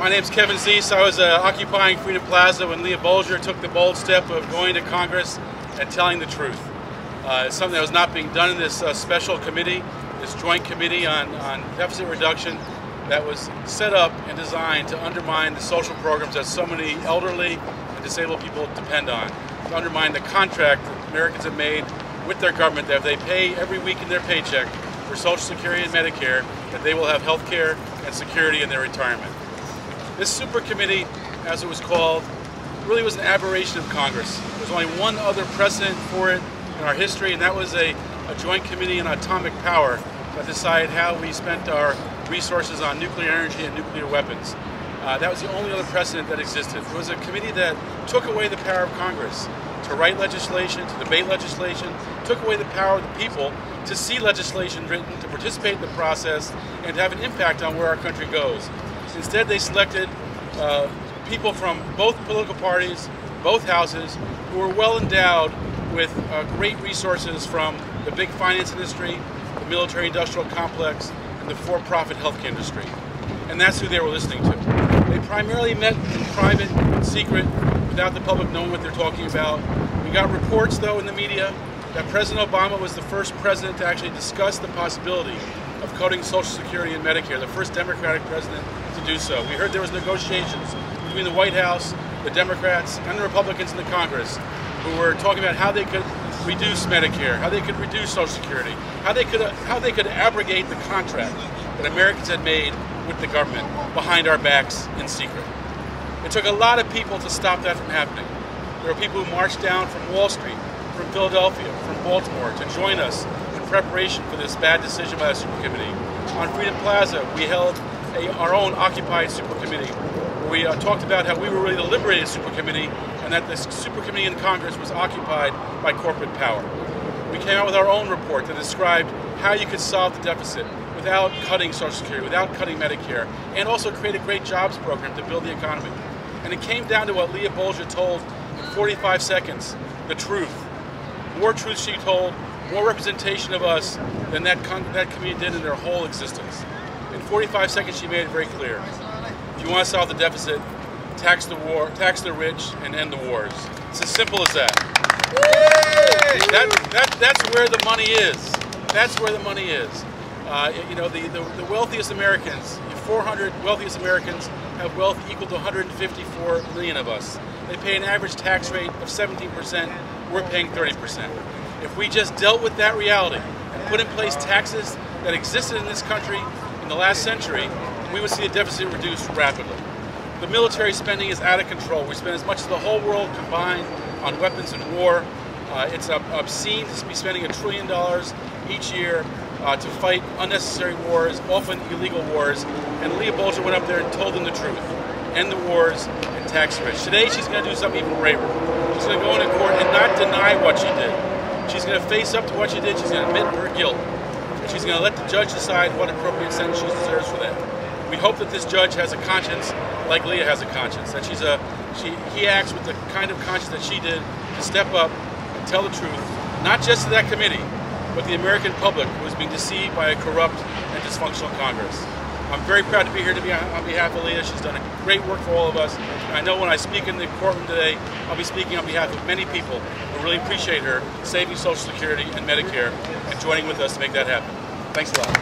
My name's Kevin Zeese. I was occupying Freedom Plaza when Leah Bolger took the bold step of going to Congress and telling the truth. It's something that was not being done in this special committee, this joint committee on deficit reduction that was set up and designed to undermine the social programs that so many elderly and disabled people depend on, to undermine the contract that Americans have made with their government that if they pay every week in their paycheck for Social Security and Medicare, that they will have health care and security in their retirement. This super committee, as it was called, really was an aberration of Congress. There's only one other precedent for it in our history, and that was a joint committee on atomic power that decided how we spent our resources on nuclear energy and nuclear weapons. That was the only other precedent that existed. It was a committee that took away the power of Congress to write legislation, to debate legislation, took away the power of the people to see legislation written, to participate in the process, and to have an impact on where our country goes. Instead, they selected people from both political parties, both houses, who were well endowed with great resources from the big finance industry, the military-industrial complex, and the for-profit healthcare industry. And that's who they were listening to. They primarily met in private, in secret, without the public knowing what they're talking about. We got reports, though, in the media that President Obama was the first president to actually discuss the possibility of cutting Social Security and Medicare, the first Democratic president to do so. We heard there was negotiations between the White House, the Democrats, and the Republicans in the Congress who were talking about how they could reduce Medicare, how they could reduce Social Security, how they could abrogate the contract that Americans had made with the government behind our backs in secret. It took a lot of people to stop that from happening. There were people who marched down from Wall Street, from Philadelphia, from Baltimore to join us in preparation for this bad decision by the super committee. On Freedom Plaza, we held our own occupied super committee. We talked about how we were really the liberated super committee and that this super committee in Congress was occupied by corporate power. We came out with our own report that described how you could solve the deficit without cutting Social Security, without cutting Medicare, and also create a great jobs program to build the economy. And it came down to what Leah Bolger told in 45 seconds, the truth. More truth she told, more representation of us than that committee did in their whole existence. In 45 seconds she made it very clear. If you want to solve the deficit, tax the rich, and end the wars. It's as simple as that. That's where the money is. That's where the money is. You know, the wealthiest Americans, the 400 wealthiest Americans have wealth equal to 154 million of us. They pay an average tax rate of 17%. We're paying 30%. If we just dealt with that reality and put in place taxes that existed in this country in the last century, we would see the deficit reduced rapidly. The military spending is out of control. We spend as much as the whole world combined on weapons and war. It's obscene to be spending $1 trillion each year to fight unnecessary wars, often illegal wars. And Leah Bolger went up there and told them the truth. End the wars and tax the rich. Today she's going to do something even braver. She's going to go into court and not deny what she did. She's going to face up to what she did. She's going to admit her guilt. And she's going to let the judge decide what appropriate sentence she deserves for that. We hope that this judge has a conscience like Leah has a conscience, that he acts with the kind of conscience that she did to step up and tell the truth, not just to that committee, but the American public who is being deceived by a corrupt and dysfunctional Congress. I'm very proud to be here on behalf of Leah. She's done a great work for all of us. And I know when I speak in the courtroom today, I'll be speaking on behalf of many people who really appreciate her saving Social Security and Medicare and joining with us to make that happen. Thanks a lot.